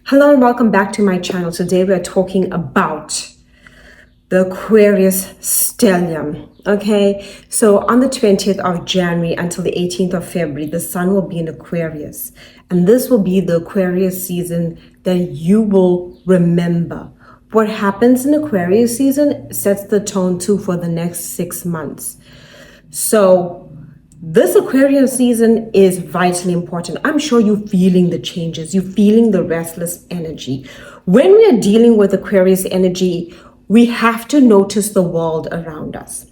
Hello and welcome back to my channel. Today we are talking about the Aquarius Stellium. Okay, so on the 20th of January until the 18th of February, the sun will be in Aquarius. And this will be the Aquarius season that you will remember. What happens in Aquarius season sets the tone too for the next 6 months. So this Aquarius season is vitally important. I'm sure you're feeling the changes. You're feeling the restless energy. When we are dealing with Aquarius energy, we have to notice the world around us.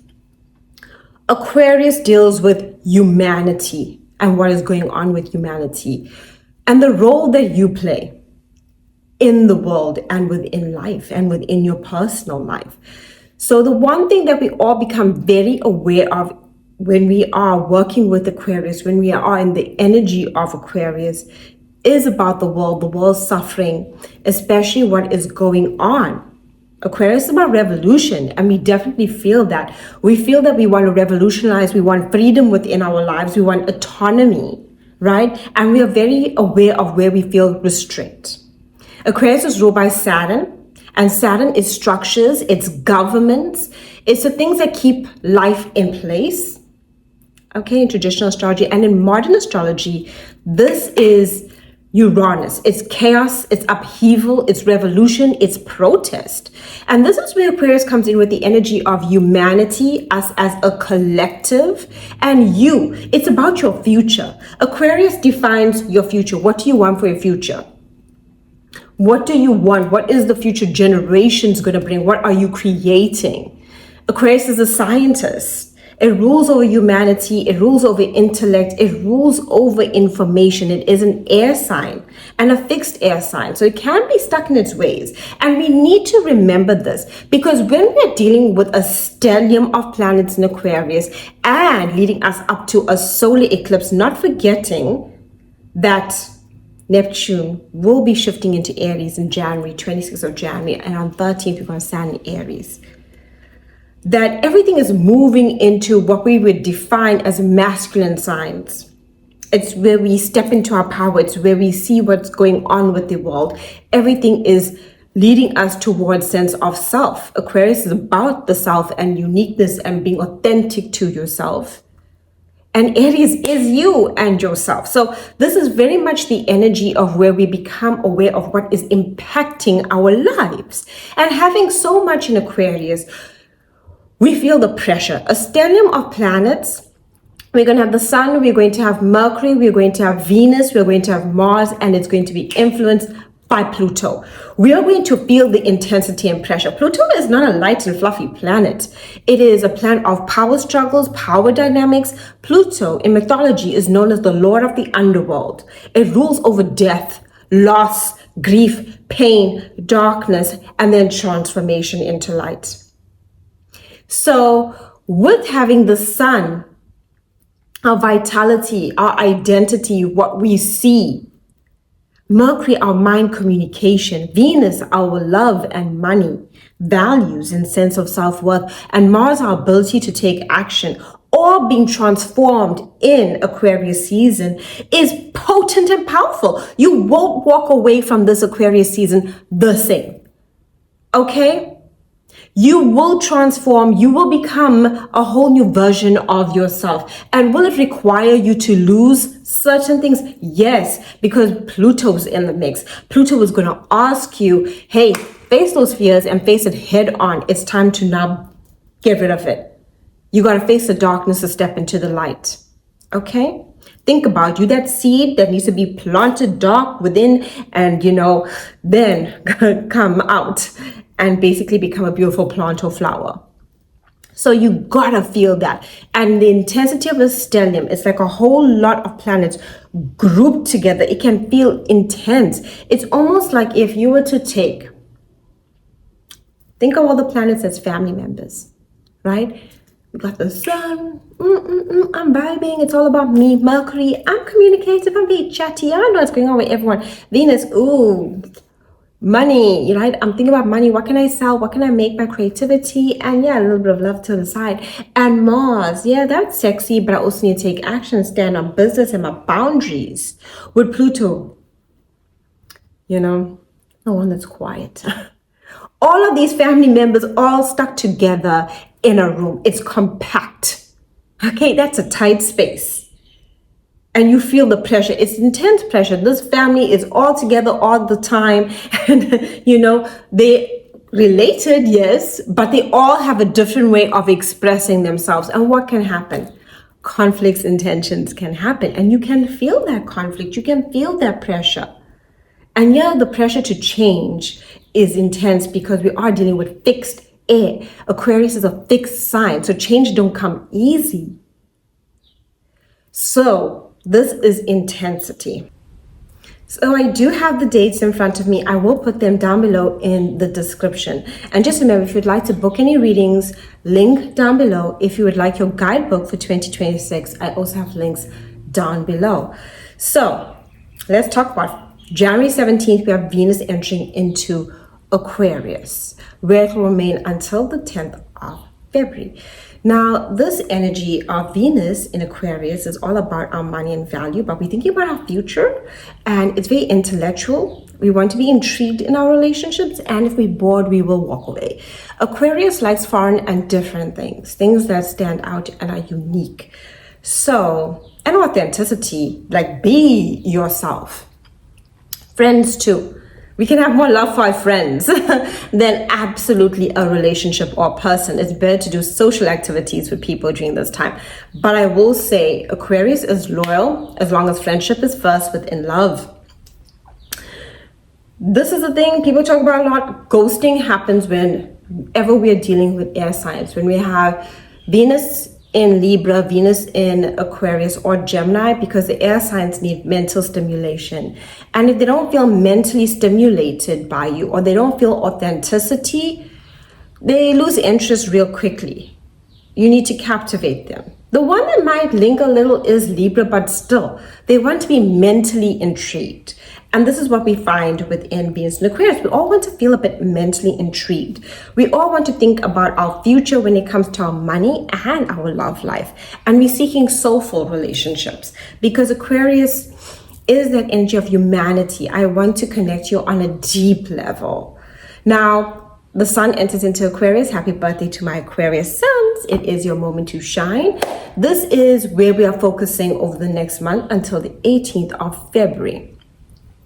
Aquarius deals with humanity and what is going on with humanity and the role that you play in the world and within life and within your personal life. So the one thing that we all become very aware of when we are working with Aquarius, when we are in the energy of Aquarius, is about the world suffering, especially what is going on. Aquarius is about revolution, and we definitely feel that. We feel that we want to revolutionize, we want freedom within our lives, we want autonomy, right? And we are very aware of where we feel restraint. Aquarius is ruled by Saturn, and Saturn is structures, it's governments, it's the things that keep life in place. Okay, in traditional astrology and in modern astrology, this is Uranus. It's chaos, it's upheaval, it's revolution, it's protest. And this is where Aquarius comes in with the energy of humanity, us as a collective, and you. It's about your future. Aquarius defines your future. What do you want for your future? What do you want? What is the future generations going to bring? What are you creating? Aquarius is a scientist. It rules over humanity, it rules over intellect, it rules over information. It is an air sign and a fixed air sign. So it can be stuck in its ways. And we need to remember this because when we're dealing with a stellium of planets in Aquarius and leading us up to a solar eclipse, not forgetting that Neptune will be shifting into Aries in January, 26th of January, and on 13th, we're going to stand in Aries. That everything is moving into what we would define as masculine signs. It's where we step into our power. It's where we see what's going on with the world. Everything is leading us towards sense of self. Aquarius is about the self and uniqueness and being authentic to yourself. And Aries is you and yourself. So this is very much the energy of where we become aware of what is impacting our lives. And having so much in Aquarius, we feel the pressure. A stellium of planets. We're going to have the sun, we're going to have Mercury, we're going to have Venus, we're going to have Mars, and it's going to be influenced by Pluto. We are going to feel the intensity and pressure. Pluto is not a light and fluffy planet. It is a planet of power struggles, power dynamics. Pluto in mythology is known as the Lord of the underworld. It rules over death, loss, grief, pain, darkness, and then transformation into light. So with having the sun, our vitality, our identity, what we see, Mercury, our mind communication, Venus, our love and money, values and sense of self-worth, and Mars, our ability to take action, all being transformed in Aquarius season is potent and powerful. You won't walk away from this Aquarius season the same. Okay? You will transform, you will become a whole new version of yourself. And will it require you to lose certain things? Yes, because Pluto's in the mix. Pluto is going to ask you, hey, face those fears and face it head on. It's time to now get rid of it. You got to face the darkness to step into the light. Okay? Think about you, that seed that needs to be planted dark within and, then come out and basically become a beautiful plant or flower. So you gotta feel that. And the intensity of the stellium, it's like a whole lot of planets grouped together. It can feel intense. It's almost like if you were to think of all the planets as family members, right? We got the sun, I'm vibing, it's all about me. Mercury, I'm communicative, I'm being chatty, I know what's going on with everyone. Venus, ooh, money, right? I'm thinking about money. What can I sell? What can I make? My creativity, and yeah, a little bit of love to the side. And Mars, yeah, that's sexy, but I also need to take action, stand on business and my boundaries. With Pluto, the one that's quiet. All of these family members all stuck together in a room. It's compact. Okay, that's a tight space. And you feel the pressure. It's intense pressure. This family is all together all the time. And, you know, they related, yes, but they all have a different way of expressing themselves. And what can happen? Conflicts and tensions can happen. And you can feel that conflict. You can feel that pressure. And yeah, the pressure to change is intense because we are dealing with fixed air. Aquarius is a fixed sign, so change don't come easy. So this is intensity. So I do have the dates in front of me. I will put them down below in the description. And just remember, if you'd like to book any readings, link down below. If you would like your guidebook for 2026, I also have links down below. So let's talk about January 17th, we have Venus entering into Aquarius, where it will remain until the 10th of February. Now, this energy of Venus in Aquarius is all about our money and value, but we're thinking about our future, and it's very intellectual. We want to be intrigued in our relationships, and if we're bored, we will walk away. Aquarius likes foreign and different things that stand out and are unique. So, and authenticity, like be yourself. Friends too. We can have more love for our friends than absolutely a relationship or person. It's better to do social activities with people during this time. But I will say Aquarius is loyal as long as friendship is first within love. This is the thing people talk about a lot. Ghosting happens whenever we are dealing with air signs. When we have Venus in Libra, Venus in Aquarius or Gemini, because the air signs need mental stimulation. And if they don't feel mentally stimulated by you, or they don't feel authenticity, they lose interest real quickly. You need to captivate them. The one that might linger a little is Libra, but still, they want to be mentally intrigued. And this is what we find within Venus and Aquarius. We all want to feel a bit mentally intrigued. We all want to think about our future when it comes to our money and our love life. And we're seeking soulful relationships because Aquarius is that energy of humanity. I want to connect you on a deep level. Now, the sun enters into Aquarius. Happy birthday to my Aquarius sons. It is your moment to shine. This is where we are focusing over the next month until the 18th of February.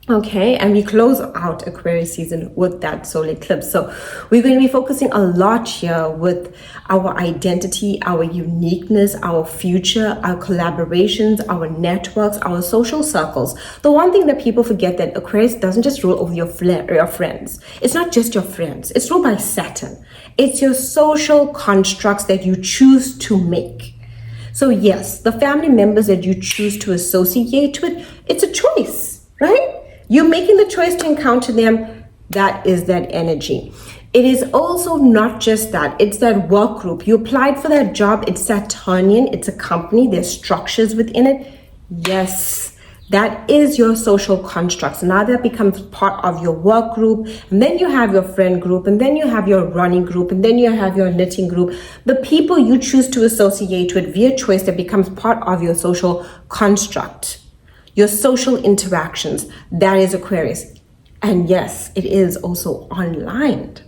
Okay, and we close out Aquarius season with that solar eclipse. So we're going to be focusing a lot here with our identity, our uniqueness, our future, our collaborations, our networks, our social circles. The one thing that people forget that Aquarius doesn't just rule over your friends. It's not just your friends. It's ruled by Saturn. It's your social constructs that you choose to make. So yes, the family members that you choose to associate with, it's a choice, right? You're making the choice to encounter them. That is that energy. It is also not just that. It's that work group. You applied for that job. It's Saturnian. It's a company. There's structures within it. Yes, that is your social constructs. Now that becomes part of your work group. And then you have your friend group. And then you have your running group. And then you have your knitting group. The people you choose to associate with via choice that becomes part of your social construct. Your social interactions, that is Aquarius. And yes, it is also online.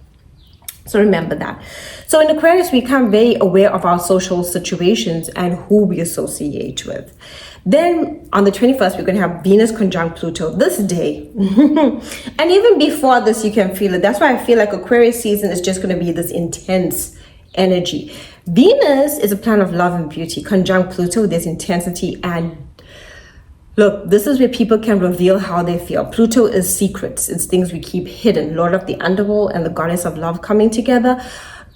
So remember that. So in Aquarius, we become very aware of our social situations and who we associate with. Then on the 21st, we're going to have Venus conjunct Pluto this day. And even before this, you can feel it. That's why I feel like Aquarius season is just going to be this intense energy. Venus is a planet of love and beauty. Conjunct Pluto, there's intensity and look, this is where people can reveal how they feel. Pluto is secrets. It's things we keep hidden. Lord of the underworld and the goddess of love coming together.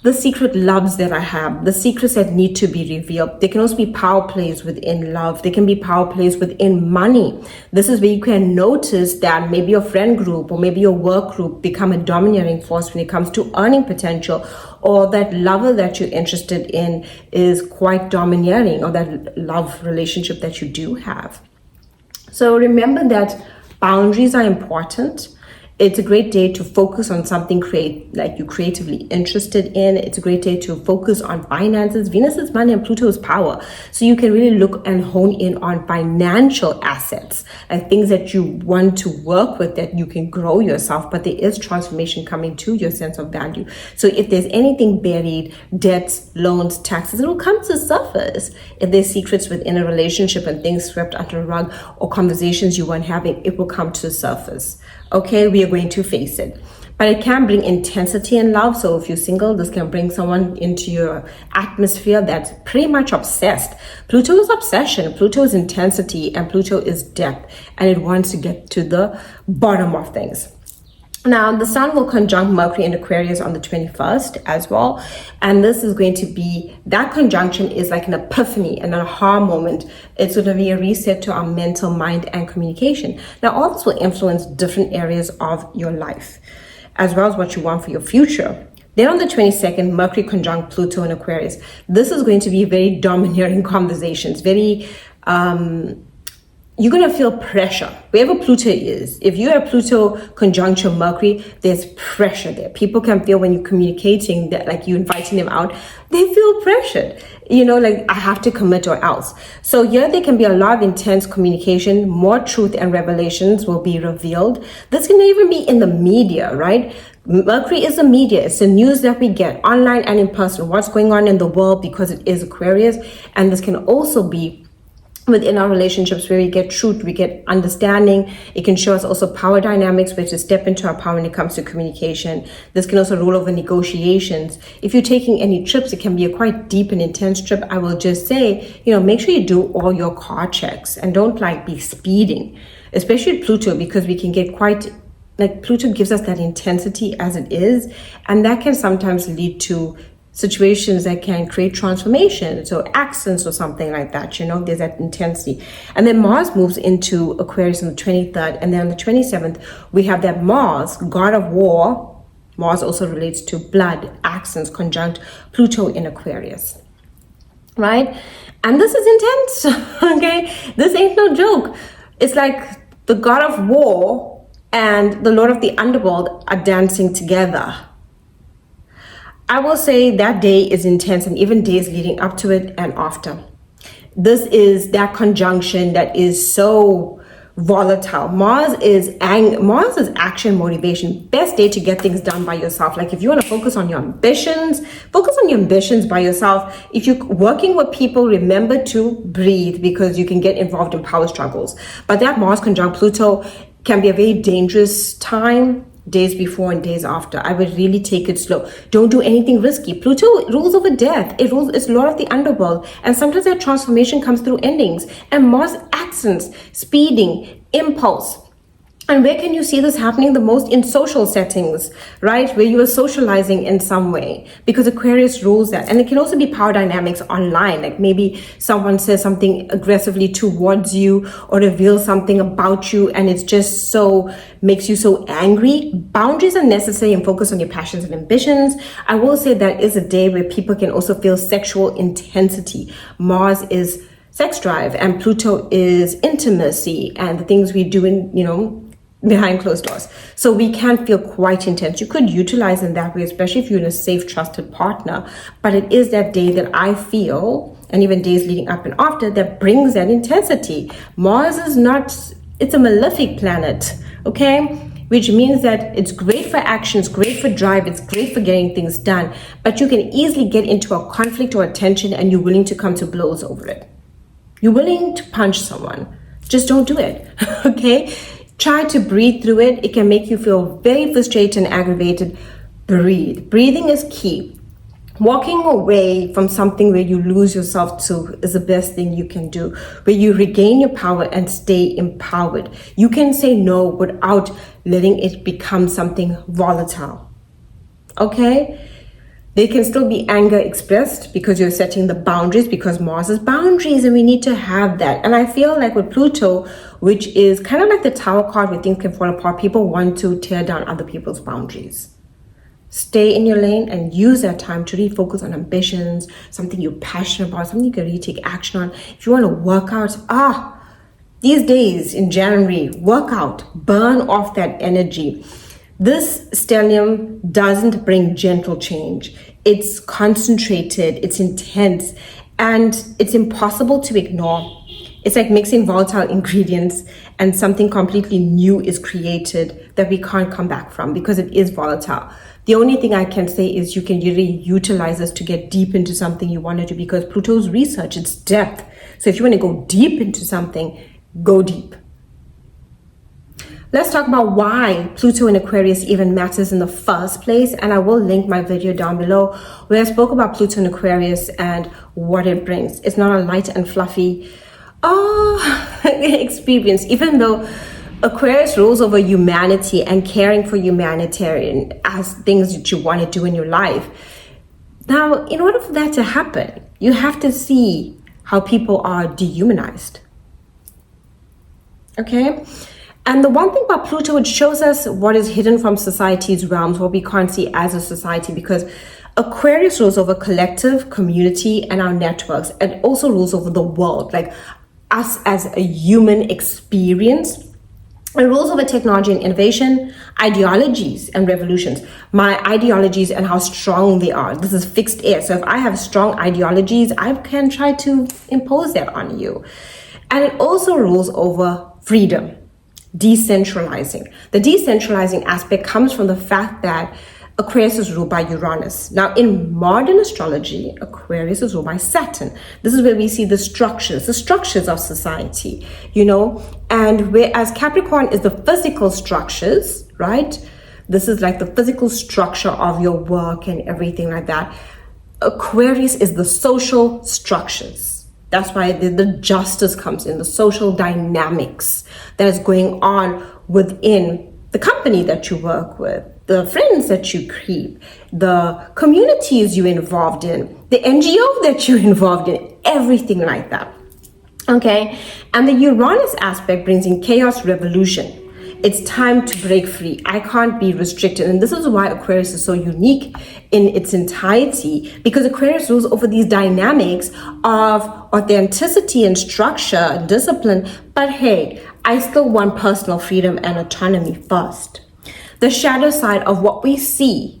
The secret loves that I have. The secrets that need to be revealed. They can also be power plays within love. They can be power plays within money. This is where you can notice that maybe your friend group or maybe your work group become a domineering force when it comes to earning potential, or that lover that you're interested in is quite domineering, or that love relationship that you do have. So remember that boundaries are important It's a great day to focus on something like you're creatively interested in. It's a great day to focus on finances. Venus is money and Pluto is power. So you can really look and hone in on financial assets and things that you want to work with, that you can grow yourself. But there is transformation coming to your sense of value. So if there's anything buried, debts, loans, taxes, it will come to the surface. If there's secrets within a relationship and things swept under the rug or conversations you weren't having, it will come to the surface. Okay, we are going to face it. But it can bring intensity in love. So if you're single, this can bring someone into your atmosphere that's pretty much obsessed. Pluto is obsession, Pluto is intensity, and Pluto is depth. And it wants to get to the bottom of things. Now, the Sun will conjunct Mercury in Aquarius on the 21st as well. And this is going to be, that conjunction is like an epiphany, an aha moment. It's going to be a reset to our mental mind and communication. Now, all this will influence different areas of your life, as well as what you want for your future. Then on the 22nd, Mercury conjunct Pluto in Aquarius. This is going to be very domineering conversations, very, you're going to feel pressure. Wherever Pluto is, if you have Pluto conjunction Mercury, there's pressure there. People can feel when you're communicating that, like you're inviting them out, they feel pressured. You know, like I have to commit or else. So here there can be a lot of intense communication, more truth and revelations will be revealed. This can even be in the media, right? Mercury is the media. It's the news that we get online and in person, what's going on in the world, because it is Aquarius. And this can also be within our relationships where we get truth, we get understanding. It can show us also power dynamics, which is step into our power when it comes to communication. This can also roll over negotiations. If you're taking any trips, it can be a quite deep and intense trip. I will just say, you know, make sure you do all your car checks and don't like be speeding, especially Pluto, because we can get quite, like Pluto gives us that intensity as it is. And that can sometimes lead to situations that can create transformation, so accents or something like that, you know, there's that intensity. And then Mars moves into Aquarius on the 23rd, and then on the 27th, we have that Mars, god of war. Mars also relates to blood, accents, conjunct Pluto in Aquarius, right? And this is intense, okay? This ain't no joke. It's like the god of war and the lord of the underworld are dancing together. I will say that day is intense, and even days leading up to it and after. This is that conjunction that is so volatile. Mars is action, motivation. Best day to get things done by yourself. Like if you want to focus on your ambitions, focus on your ambitions by yourself. If you're working with people, remember to breathe, because you can get involved in power struggles. But that Mars conjunct Pluto can be a very dangerous time. Days before and days after, I would really take it slow. Don't do anything risky. Pluto rules over death. It's Lord of the underworld. And sometimes that transformation comes through endings. And Mars accents, speeding, impulse. And where can you see this happening the most? In social settings, right? Where you are socializing in some way, because Aquarius rules that. And it can also be power dynamics online. Like maybe someone says something aggressively towards you or reveals something about you, and it's just so, makes you so angry. Boundaries are necessary, and focus on your passions and ambitions. I will say that is a day where people can also feel sexual intensity. Mars is sex drive, and Pluto is intimacy and the things we do in, you know, behind closed doors. So we can feel quite intense. You could utilize in that way, especially if you're in a safe, trusted partner. But it is that day that I feel, and even days leading up and after, that brings that intensity. Mars is not, it's a malefic planet, okay? Which means that it's great for action, it's great for drive, it's great for getting things done. But you can easily get into a conflict or a tension, and you're willing to come to blows over it. You're willing to punch someone. Just don't do it, okay? Try to breathe through it. It can make you feel very frustrated and aggravated. Breathe. Breathing is key. Walking away from something where you lose yourself to is the best thing you can do, where you regain your power and stay empowered. You can say no without letting it become something volatile. Okay? There can still be anger expressed because you're setting the boundaries, because Mars is boundaries, and we need to have that. And I feel like with Pluto, which is kind of like the Tower card where things can fall apart, people want to tear down other people's boundaries. Stay in your lane and use that time to really focus on ambitions, something you're passionate about, something you can really take action on. If you want to work out, these days in January, work out, burn off that energy. This stellium doesn't bring gentle change. It's concentrated, it's intense, and it's impossible to ignore. It's like mixing volatile ingredients and something completely new is created that we can't come back from because it is volatile. The only thing I can say is you can really utilize this to get deep into something you want to do, because Pluto's research, it's depth. So if you want to go deep into something, go deep. Let's talk about why Pluto in Aquarius even matters in the first place. And I will link my video down below where I spoke about Pluto in Aquarius and what it brings. It's not a light and fluffy experience, even though Aquarius rules over humanity and caring for humanitarian as things that you want to do in your life. Now, in order for that to happen, you have to see how people are dehumanized. Okay? And the one thing about Pluto, it shows us what is hidden from society's realms, what we can't see as a society, because Aquarius rules over collective, community, and our networks, and also rules over the world, like us as a human experience. It rules over technology and innovation, ideologies and revolutions. My ideologies and how strong they are. This is fixed air. So if I have strong ideologies, I can try to impose that on you. And it also rules over freedom. Decentralizing. The decentralizing aspect comes from the fact that Aquarius is ruled by Uranus. Now, in modern astrology, Aquarius is ruled by Saturn. This is where we see the structures of society, you know, and whereas Capricorn is the physical structures, right? This is like the physical structure of your work and everything like that. Aquarius is the social structures. That's why the justice comes in, the social dynamics that is going on within the company that you work with, the friends that you keep, the communities you're involved in, the NGO that you're involved in, everything like that. Okay? And the Uranus aspect brings in chaos, revolution. It's time to break free. I can't be restricted. And this is why Aquarius is so unique in its entirety, because Aquarius rules over these dynamics of authenticity and structure and discipline. But hey, I still want personal freedom and autonomy first. The shadow side of what we see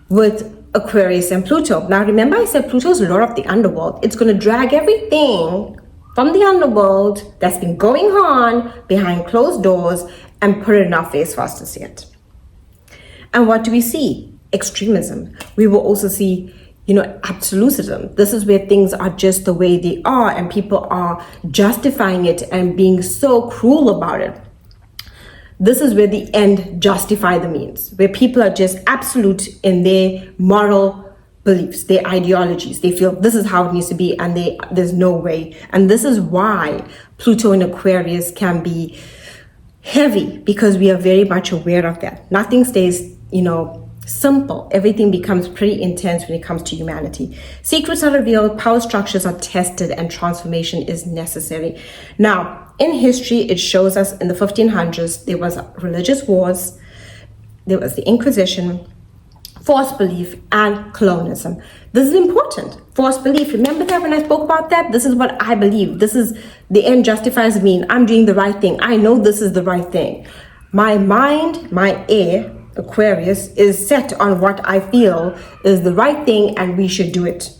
with Aquarius and Pluto. Now, remember I said Pluto is the lord of the underworld. It's going to drag everything from the underworld that's been going on behind closed doors and put it in our face for us to see it. And what do we see? Extremism. We will also see, you know, absolutism. This is where things are just the way they are and people are justifying it and being so cruel about it. This is where the end justify the means, where people are just absolute in their moral beliefs, their ideologies. They feel this is how it needs to be and there's no way. And this is why Pluto in Aquarius can be heavy, because we are very much aware of that. Nothing stays, you know, simple. Everything becomes pretty intense when it comes to humanity. Secrets are revealed, power structures are tested, and transformation is necessary. Now, in history, it shows us in the 1500s, there was religious wars, there was the Inquisition, forced belief, and colonialism. This is important. Forced belief. Remember that when I spoke about that? This is what I believe. This is the end justifies me. I'm doing the right thing. I know this is the right thing. My mind, my air, Aquarius, is set on what I feel is the right thing and we should do it.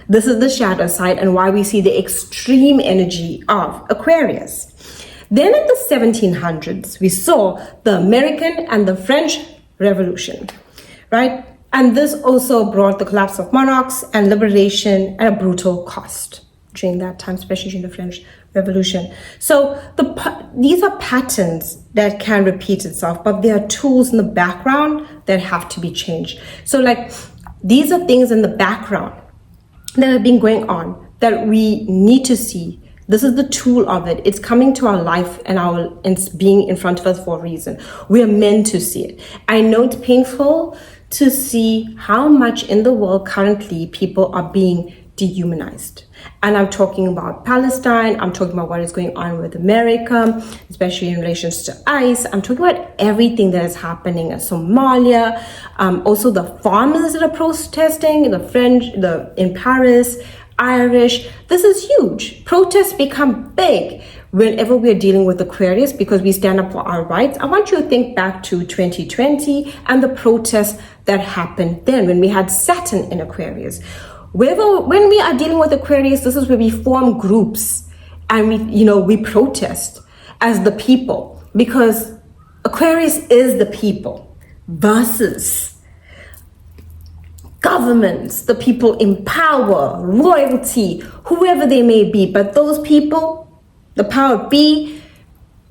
This is the shadow side and why we see the extreme energy of Aquarius. Then in the 1700s, we saw the American and the French Revolution, right? And this also brought the collapse of monarchs and liberation at a brutal cost during that time, especially during the French Revolution. So these are patterns that can repeat itself, but there are tools in the background that have to be changed. So like these are things in the background that have been going on that we need to see. This is the tool of it. It's coming to our life and it's being in front of us for a reason. We are meant to see it. I know it's painful to see how much in the world currently people are being dehumanized. And I'm talking about Palestine. I'm talking about what is going on with America, especially in relation to ICE. I'm talking about everything that is happening in Somalia. Also the farmers that are protesting, the French, in Paris, Irish. This is huge. Protests become big whenever we're dealing with Aquarius, because we stand up for our rights, I want you to think back to 2020 and the protests that happened then when we had Saturn in Aquarius. When we are dealing with Aquarius, this is where we form groups and we protest as the people, because Aquarius is the people versus governments, the people in power, royalty, whoever they may be. But those people, the power be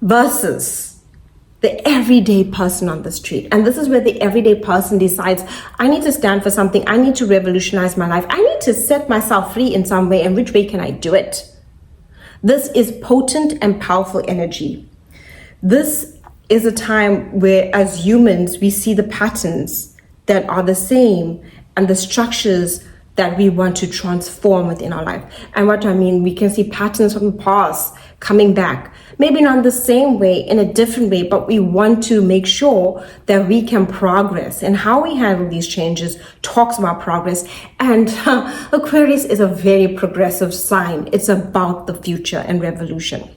versus the everyday person on the street. And this is where the everyday person decides, I need to stand for something. I need to revolutionize my life. I need to set myself free in some way. And which way can I do it? This is potent and powerful energy. This is a time where, as humans, we see the patterns that are the same and the structures that we want to transform within our life. And what I mean, we can see patterns from the past coming back, maybe not the same way, in a different way, but we want to make sure that we can progress. And how we handle these changes talks about progress. And Aquarius is a very progressive sign. It's about the future and revolution.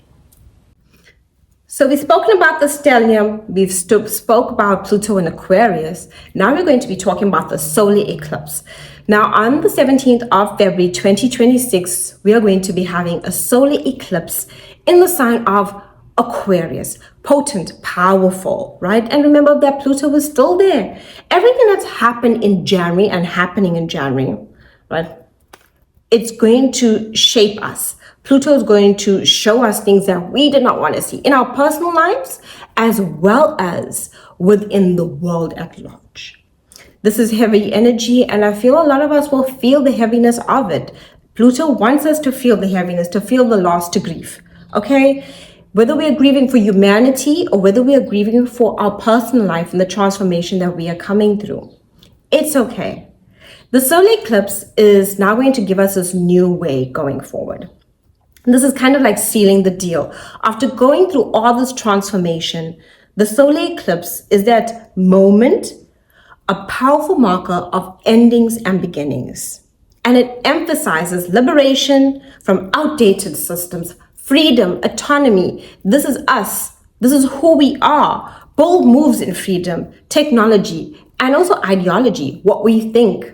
So we've spoken about the stellium, we've spoke about Pluto in Aquarius. Now we're going to be talking about the solar eclipse. Now on the 17th of February 2026, we are going to be having a solar eclipse in the sign of Aquarius. Potent, powerful, right? And remember that Pluto was still there. Everything that's happened in January and happening in January, right? It's going to shape us. Pluto is going to show us things that we did not want to see in our personal lives, as well as within the world at large. This is heavy energy, and I feel a lot of us will feel the heaviness of it. Pluto wants us to feel the heaviness, to feel the loss, to grieve, okay? Whether we are grieving for humanity or whether we are grieving for our personal life and the transformation that we are coming through, it's okay. The solar eclipse is now going to give us this new way going forward. This is kind of like sealing the deal. After going through all this transformation, the solar eclipse is that moment, a powerful marker of endings and beginnings. And it emphasizes liberation from outdated systems, freedom, autonomy. This is us. This is who we are. Bold moves in freedom, technology, and also ideology, what we think.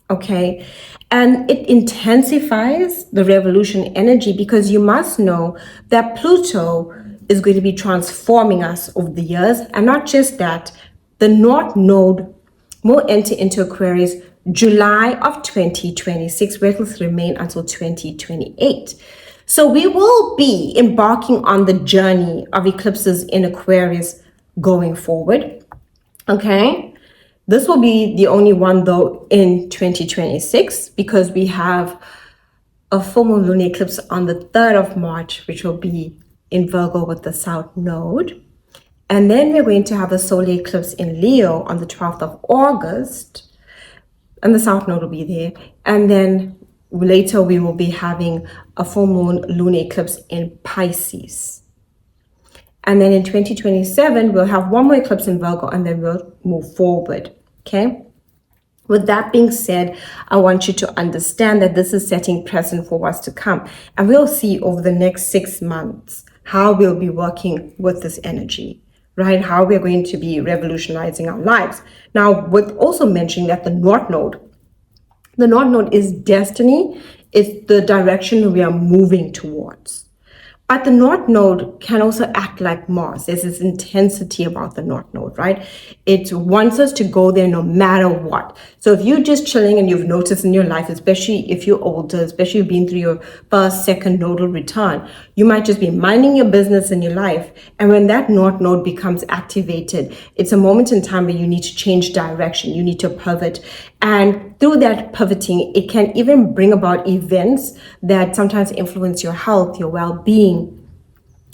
Okay, and it intensifies the revolution energy, because you must know that Pluto is going to be transforming us over the years. And not just that, the North Node will enter into Aquarius July of 2026, where it will remain until 2028. So we will be embarking on the journey of eclipses in Aquarius going forward, okay? This will be the only one, though, in 2026, because we have a full moon lunar eclipse on the 3rd of March, which will be in Virgo with the South Node. And then we're going to have a solar eclipse in Leo on the 12th of August, and the South Node will be there. And then later we will be having a full moon lunar eclipse in Pisces. And then in 2027, we'll have one more eclipse in Virgo, and then we'll move forward, okay? With that being said, I want you to understand that this is setting precedent for what's to come. And we'll see over the next 6 months how we'll be working with this energy, right? How we're going to be revolutionizing our lives. Now, with also mentioning that the North Node is destiny. It's the direction we are moving towards. But the North Node can also act like Mars. There's this intensity about the North Node, right? It wants us to go there no matter what. So if you're just chilling and you've noticed in your life, especially if you're older, especially you've been through your first, second nodal return, you might just be minding your business in your life. And when that North Node becomes activated, it's a moment in time where you need to change direction. You need to pivot. And through that pivoting, it can even bring about events that sometimes influence your health, your well-being,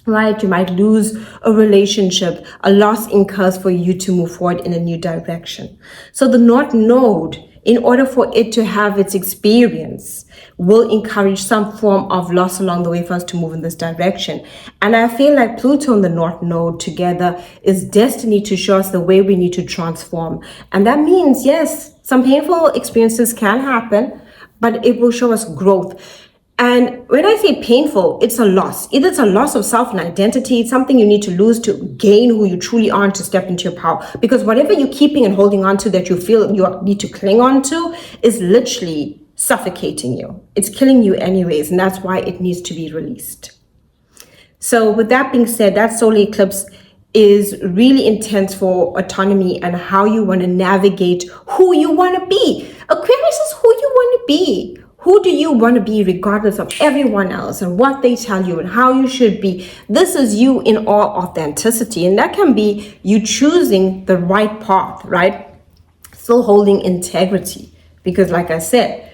right? You might lose a relationship, a loss incurs for you to move forward in a new direction. So the North Node, in order for it to have its experience, will encourage some form of loss along the way for us to move in this direction. And I feel like Pluto and the North Node together is destined to show us the way we need to transform. And that means, yes, some painful experiences can happen, but it will show us growth. And when I say painful, it's a loss. Either it's a loss of self and identity, it's something you need to lose to gain who you truly are and to step into your power. Because whatever you're keeping and holding on to that you feel you need to cling on to is literally suffocating you. It's killing you anyways, and that's why it needs to be released. So with that being said, that solar eclipse is really intense for autonomy and how you want to navigate who you want to be. Aquarius is who you want to be. Who do you want to be regardless of everyone else and what they tell you and how you should be? This is you in all authenticity. And that can be you choosing the right path, right? Still holding integrity. Because like I said,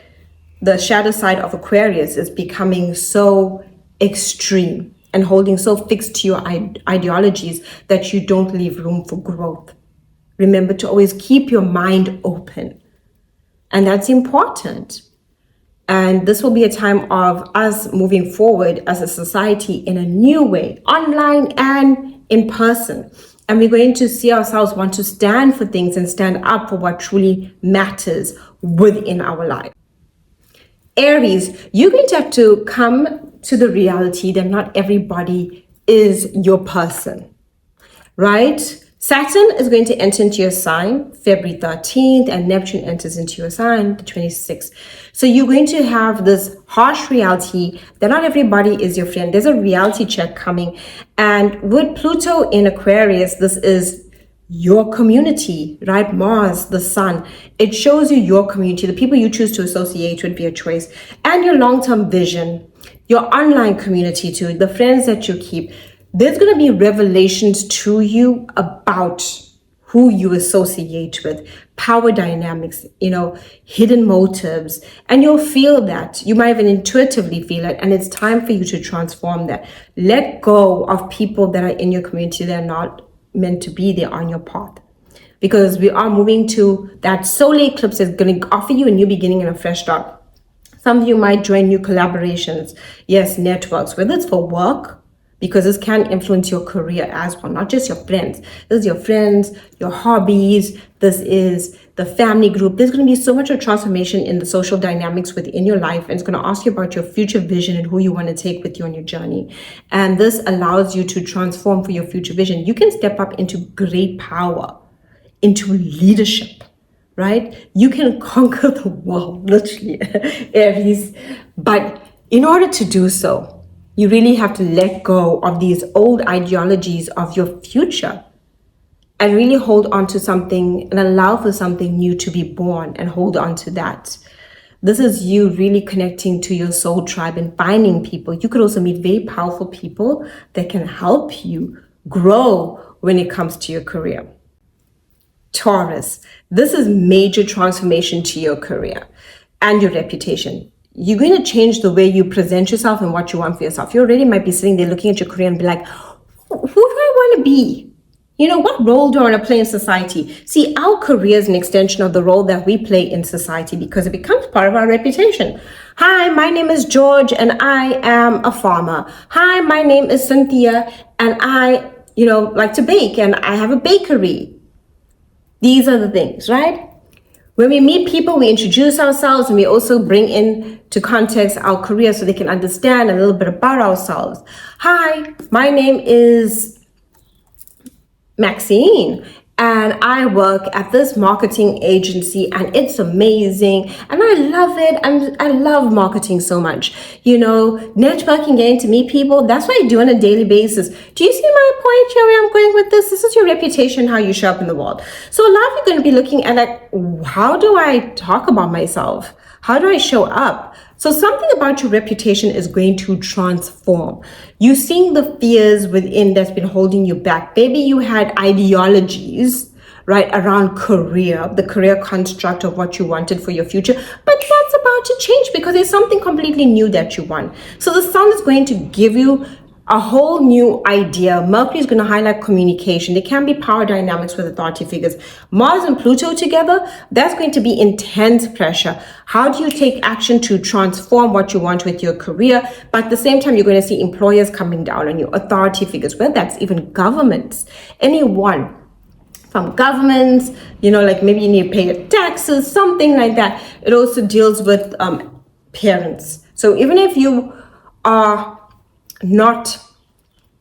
the shadow side of Aquarius is becoming so extreme and holding so fixed to your ideologies that you don't leave room for growth. Remember to always keep your mind open. And that's important. And this will be a time of us moving forward as a society in a new way, online and in person. And we're going to see ourselves want to stand for things and stand up for what truly matters within our life. Aries, you're going to have to come to the reality that not everybody is your person, right? Saturn is going to enter into your sign February 13th, and Neptune enters into your sign the 26th. So you're going to have this harsh reality that not everybody is your friend. There's a reality check coming. And with Pluto in Aquarius, this is your community, right? Mars, the sun. It shows you your community, the people you choose to associate with via choice, and your long-term vision, your online community too, the friends that you keep. There's going to be revelations to you about who you associate with, power dynamics, hidden motives, and you'll feel that. You might even intuitively feel it, and it's time for you to transform that. Let go of people that are in your community that are not meant to be there on your path. Because we are moving to that solar eclipse is going to offer you a new beginning and a fresh start. Some of you might join new collaborations, yes, networks, whether it's for work, because this can influence your career as well, not just your friends. This is your friends, your hobbies, this is the family group. There's going to be so much of transformation in the social dynamics within your life, and it's going to ask you about your future vision and who you want to take with you on your journey. And this allows you to transform for your future vision. You can step up into great power, into leadership, right? You can conquer the world, literally, Aries. But in order to do so, you really have to let go of these old ideologies of your future and really hold on to something and allow for something new to be born and hold on to that. This is you really connecting to your soul tribe and finding people. You could also meet very powerful people that can help you grow when it comes to your career. Taurus, this is major transformation to your career and your reputation. You're going to change the way you present yourself and what you want for yourself. You already might be sitting there looking at your career and be like, who do I want to be? What role do I want to play in society? See, our career is an extension of the role that we play in society because it becomes part of our reputation. Hi, my name is George and I am a farmer. Hi, my name is Cynthia and I, like to bake and I have a bakery. These are the things, right? When we meet people, we introduce ourselves and we also bring in to context our career so they can understand a little bit about ourselves. Hi, my name is Maxine and I work at this marketing agency and it's amazing and I love it. I love marketing so much. Networking, getting to meet people, that's what I do on a daily basis. Do you see my point here where I'm going with this? This is your reputation, how you show up in the world. So a lot of you are going to be looking at how do I talk about myself? How do I show up? So something about your reputation is going to transform. You're seeing the fears within that's been holding you back. Maybe you had ideologies, right, around career, the career construct of what you wanted for your future, but that's about to change because there's something completely new that you want. So the sun is going to give you a whole new idea. Mercury is going to highlight communication. There can be power dynamics with authority figures. Mars and Pluto together, that's going to be intense pressure. How do you take action to transform what you want with your career? But at the same time, you're going to see employers coming down on you, authority figures, whether that's even governments, anyone from governments, like maybe you need to pay your taxes, something like that. It also deals with parents. So even if you are not,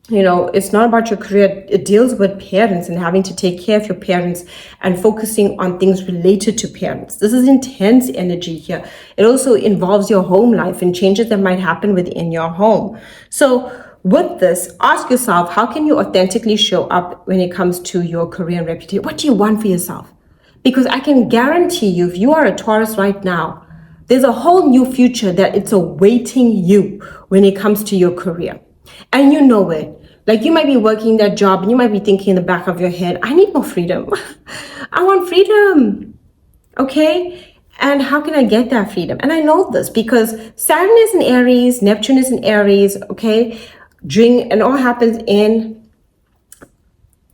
it's not about your career, it deals with parents and having to take care of your parents and focusing on things related to parents. This is intense energy here. It also involves your home life and changes that might happen within your home. So with this, ask yourself, how can you authentically show up when it comes to your career and reputation? What do you want for yourself? Because I can guarantee you, if you are a Taurus right now, there's a whole new future that it's awaiting you when it comes to your career. And you know it. Like, you might be working that job and you might be thinking in the back of your head, I need more freedom. I want freedom. Okay? And how can I get that freedom? And I know this because Saturn is in Aries, Neptune is in Aries, okay? And all happens in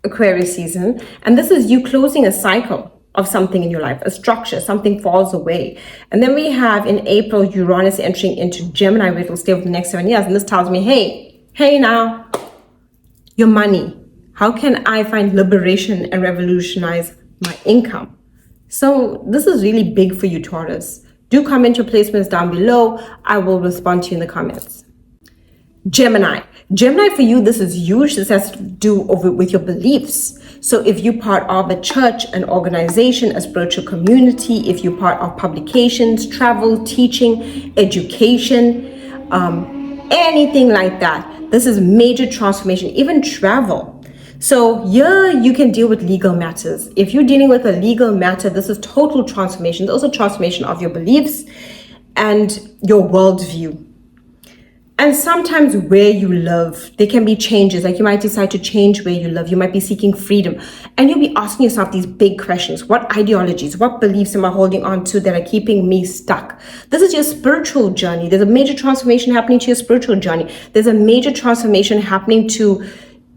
Aquarius season. And this is you closing a cycle of something in your life, a structure, something falls away. And then we have in April, Uranus entering into Gemini, where it will stay for the next 7 years. And this tells me, hey now, your money. How can I find liberation and revolutionize my income? So this is really big for you, Taurus. Do comment your placements down below. I will respond to you in the comments. Gemini, for you, this is huge. This has to do with your beliefs. So if you're part of a church, an organization, a spiritual community, if you're part of publications, travel, teaching, education, anything like that, this is major transformation, even travel. So here you can deal with legal matters. If you're dealing with a legal matter, this is total transformation. There's also transformation of your beliefs and your worldview. And sometimes where you live, there can be changes. Like, you might decide to change where you live. You might be seeking freedom. And you'll be asking yourself these big questions. What ideologies, what beliefs am I holding on to that are keeping me stuck? This is your spiritual journey. There's a major transformation happening to your spiritual journey. There's a major transformation happening to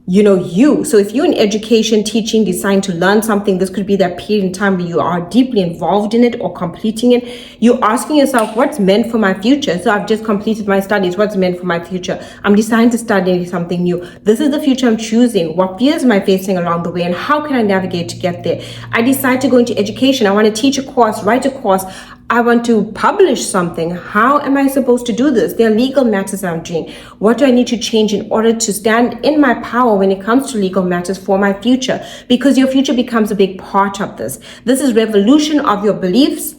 you. So if you're in education, teaching, deciding to learn something, this could be that period in time where you are deeply involved in it or completing it. You're asking yourself, what's meant for my future? So I've just completed my studies. What's meant for my future? I'm deciding to study something new. This is the future I'm choosing. What fears am I facing along the way? And how can I navigate to get there? I decide to go into education. I want to teach a course, write a course. I want to publish something. How am I supposed to do this? There are legal matters I'm doing. What do I need to change in order to stand in my power when it comes to legal matters for my future? Because your future becomes a big part of this. This is revolution of your beliefs,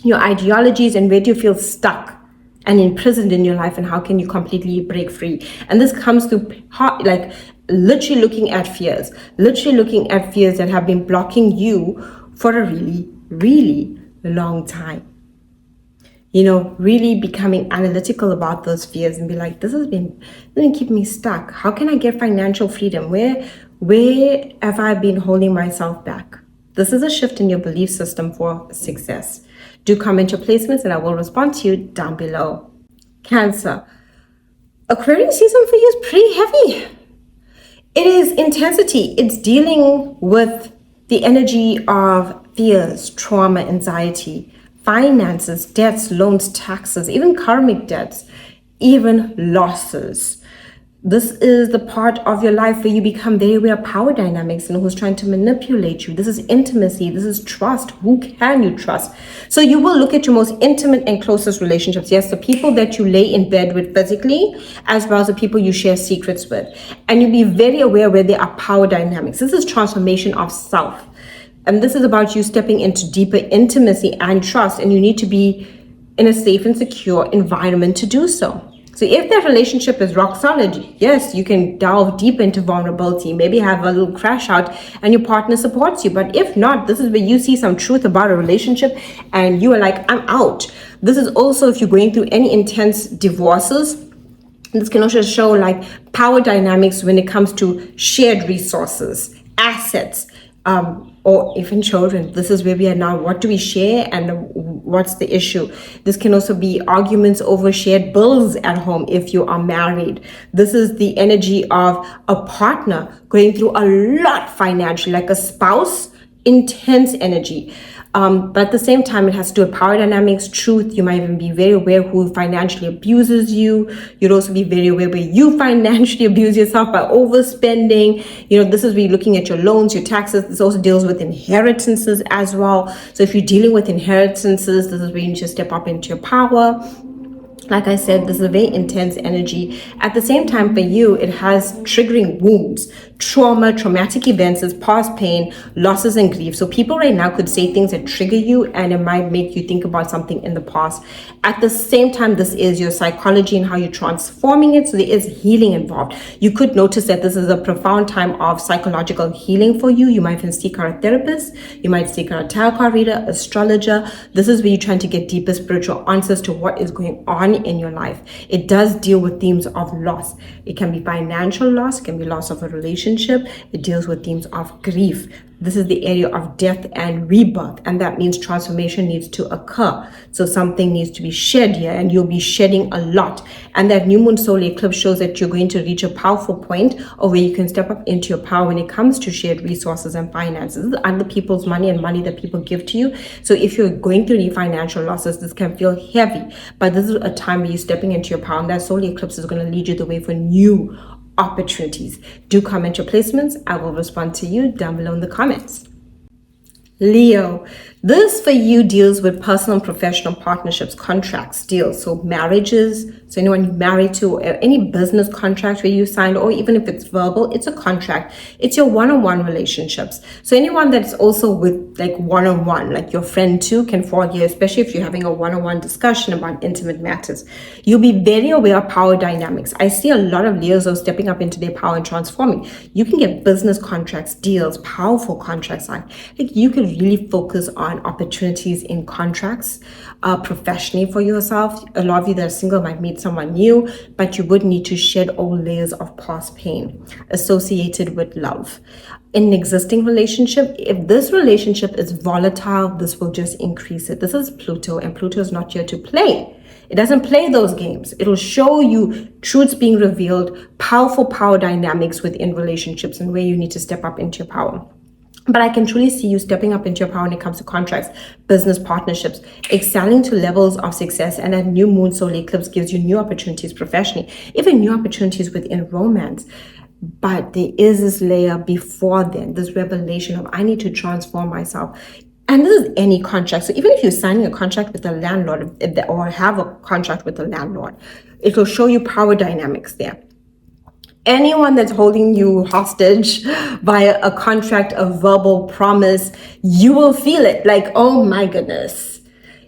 your ideologies, and where do you feel stuck and imprisoned in your life, and how can you completely break free? And this comes through literally looking at fears that have been blocking you for a really, really long time. Really becoming analytical about those fears and be like, this has been keeping me stuck. How can I get financial freedom? Where have I been holding myself back? This is a shift in your belief system for success. Do comment your placements and I will respond to you down below. Cancer, Aquarius season for you is pretty heavy. It is intensity. It's dealing with the energy of fears, trauma, anxiety, finances, debts, loans, taxes, even karmic debts, even losses. This is the part of your life where you become very aware of power dynamics and who's trying to manipulate you. This is intimacy. This is trust. Who can you trust? So you will look at your most intimate and closest relationships. Yes, the people that you lay in bed with physically, as well as the people you share secrets with. And you'll be very aware where there are power dynamics. This is transformation of self. And this is about you stepping into deeper intimacy and trust. And you need to be in a safe and secure environment to do so. So if that relationship is rock solid, yes, you can delve deep into vulnerability, maybe have a little crash out and your partner supports you. But if not, this is where you see some truth about a relationship and you are like, I'm out. This is also if you're going through any intense divorces. This can also show like power dynamics when it comes to shared resources, assets, or even children. This is where we are now. What do we share and what's the issue? This can also be arguments over shared bills at home if you are married. This is the energy of a partner going through a lot financially, like a spouse, intense energy. But at the same time, it has to do with power dynamics, truth. You might even be very aware who financially abuses you. You'd also be very aware where you financially abuse yourself by overspending. This is where you're looking at your loans, your taxes. This also deals with inheritances as well. So if you're dealing with inheritances, this is where you need to step up into your power. Like I said, this is a very intense energy. At the same time, for you, it has triggering wounds, trauma, traumatic events, it's past pain, losses, and grief. So people right now could say things that trigger you, and it might make you think about something in the past. At the same time, this is your psychology and how you're transforming it. So there is healing involved. You could notice that this is a profound time of psychological healing for you. You might even seek out a therapist. You might seek out a tarot card reader, astrologer. This is where you're trying to get deeper spiritual answers to what is going on in your life. It does deal with themes of loss. It can be financial loss, it can be loss of a relationship. It deals with themes of grief. This is the area of death and rebirth, and that means transformation needs to occur. So something needs to be shed here, and you'll be shedding a lot. And that new moon solar eclipse shows that you're going to reach a powerful point of where you can step up into your power when it comes to shared resources and finances. This is other people's money and money that people give to you. So if you're going through any financial losses, this can feel heavy, but this is a time where you're stepping into your power, and that solar eclipse is going to lead you the way for new opportunities. Do comment your placements. I will respond to you down below in the comments. Leo, this for you deals with personal and professional partnerships, contracts, deals, so marriages, so anyone you married to, or any business contract where you signed, or even if it's verbal, it's a contract. It's your one-on-one relationships. So anyone that's also with like one-on-one, like your friend too, can fall here, especially if you're having a one-on-one discussion about intimate matters. You'll be very aware of power dynamics. I see a lot of Leos are stepping up into their power and transforming. You can get business contracts, deals, powerful contracts. Like you can really focus on opportunities in contracts professionally for yourself. A lot of you that are single might meet someone new, but you would need to shed old layers of past pain associated with love. In an existing relationship, if this relationship is volatile, this will just increase it. This is Pluto, and Pluto is not here to play. It doesn't play those games. It'll show you truths being revealed, powerful power dynamics within relationships, and where you need to step up into your power. But I can truly see you stepping up into your power when it comes to contracts, business partnerships, excelling to levels of success. And that new moon solar eclipse gives you new opportunities professionally, even new opportunities within romance. But there is this layer before then, this revelation of I need to transform myself. And this is any contract. So even if you're signing a contract with a landlord or have a contract with a landlord, it will show you power dynamics there. Anyone that's holding you hostage via a contract, a verbal promise, you will feel it like, oh my goodness.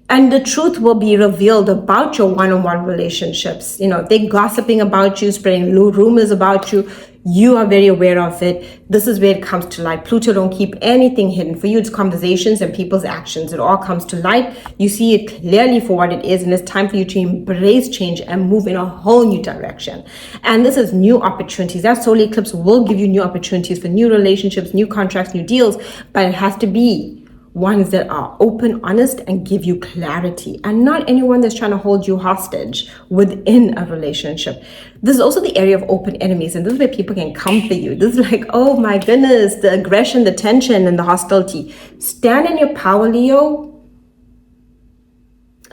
And the truth will be revealed about your one-on-one relationships. You know, they're gossiping about you, spreading rumors about you. You are very aware of it. This is where it comes to light. Pluto don't keep anything hidden. For you, it's conversations and people's actions. It all comes to light. You see it clearly for what it is, and it's time for you to embrace change and move in a whole new direction. And this is new opportunities. That solar eclipse will give you new opportunities for new relationships, new contracts, new deals, but it has to be ones that are open, honest, and give you clarity, and not anyone that's trying to hold you hostage within a relationship. This is also the area of open enemies, and this is where people can come for you. This is like, oh my goodness, the aggression, the tension, and the hostility. Stand in your power, Leo.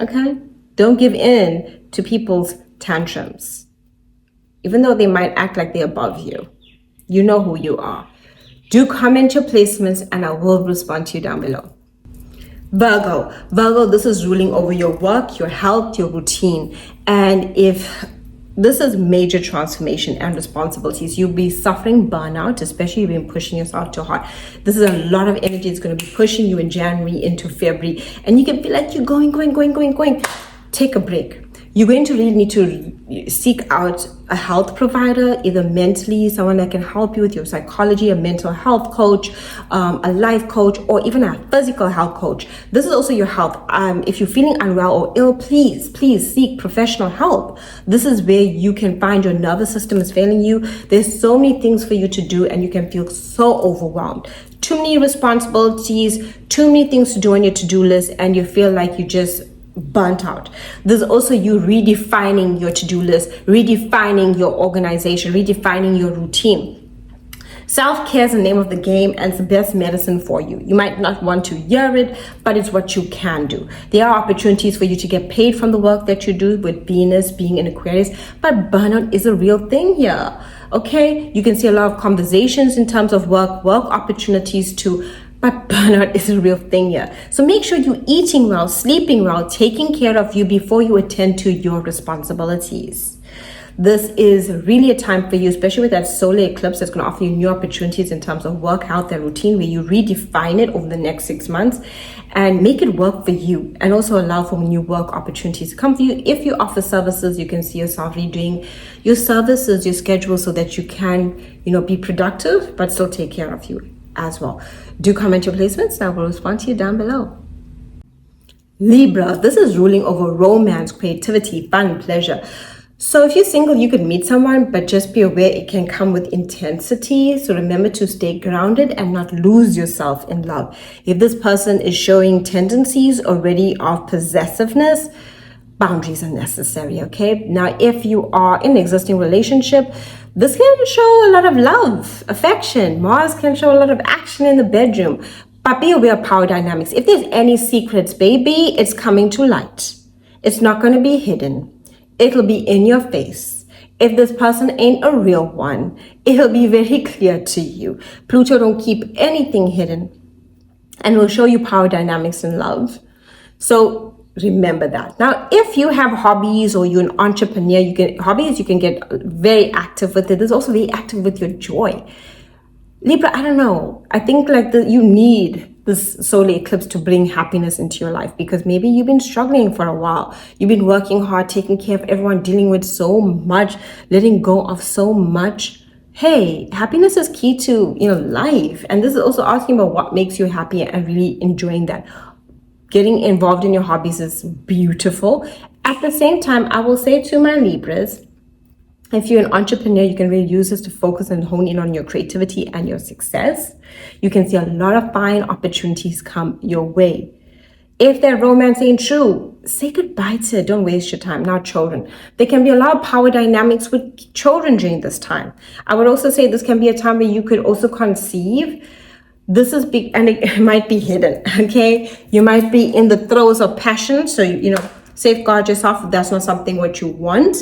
Okay? Don't give in to people's tantrums. Even though they might act like they're above you. You know who you are. Do comment your placements, and I will respond to you down below. Virgo, this is ruling over your work, your health, your routine. And if this is major transformation and responsibilities, you'll be suffering burnout, especially if you've been pushing yourself too hard. This is a lot of energy. It's going to be pushing you in January into February. And you can feel like you're going. Take a break. You're going to really need to seek out a health provider, either mentally, someone that can help you with your psychology, a mental health coach, a life coach, or even a physical health coach. This is also your health. If you're feeling unwell or ill, please seek professional help. This is where you can find your nervous system is failing you. There's so many things for you to do, and you can feel so overwhelmed. Too many responsibilities, too many things to do on your to-do list, and you feel like you just burnt out. There's also you redefining your to-do list, redefining your organization, redefining your routine. Self-care is the name of the game, and it's the best medicine for you. You might not want to hear it, but it's what you can do. There are opportunities for you to get paid from the work that you do, with Venus being in Aquarius, but burnout is a real thing here. Okay, you can see a lot of conversations in terms of work opportunities too. But burnout is a real thing here. So make sure you're eating well, sleeping well, taking care of you before you attend to your responsibilities. This is really a time for you, especially with that solar eclipse that's going to offer you new opportunities in terms of work, health, and routine, where you redefine it over the next 6 months and make it work for you, and also allow for new work opportunities to come for you. If you offer services, you can see yourself redoing your services, your schedule, so that you can, be productive, but still take care of you as well. Do comment your placements, and I will respond to you down below. Libra, this is ruling over romance, creativity, fun, pleasure. So if you're single, you could meet someone, but just be aware it can come with intensity. So remember to stay grounded and not lose yourself in love. If this person is showing tendencies already of possessiveness, boundaries are necessary, okay? Now, if you are in an existing relationship, this can show a lot of love, affection. Mars can show a lot of action in the bedroom, but be aware of power dynamics. If there's any secrets, baby, it's coming to light. It's not going to be hidden. It'll be in your face. If this person ain't a real one, it'll be very clear to you. Pluto don't keep anything hidden, and will show you power dynamics in love. So remember that. Now, if you have hobbies or you're an entrepreneur, you can get very active with it. There's also very active with your joy. Libra, I don't know. I think you need this solar eclipse to bring happiness into your life, because maybe you've been struggling for a while. You've been working hard, taking care of everyone, dealing with so much, letting go of so much. Hey, happiness is key to, life. And this is also asking about what makes you happy and really enjoying that. Getting involved in your hobbies is beautiful. At the same time, I will say to my Libras, if you're an entrepreneur, you can really use this to focus and hone in on your creativity and your success. You can see a lot of fine opportunities come your way. If that romance ain't true, say goodbye to it. Don't waste your time. Now, children. There can be a lot of power dynamics with children during this time. I would also say this can be a time where you could also conceive. This is big, and it might be hidden, okay? You might be in the throes of passion, so, safeguard yourself if that's not something what you want.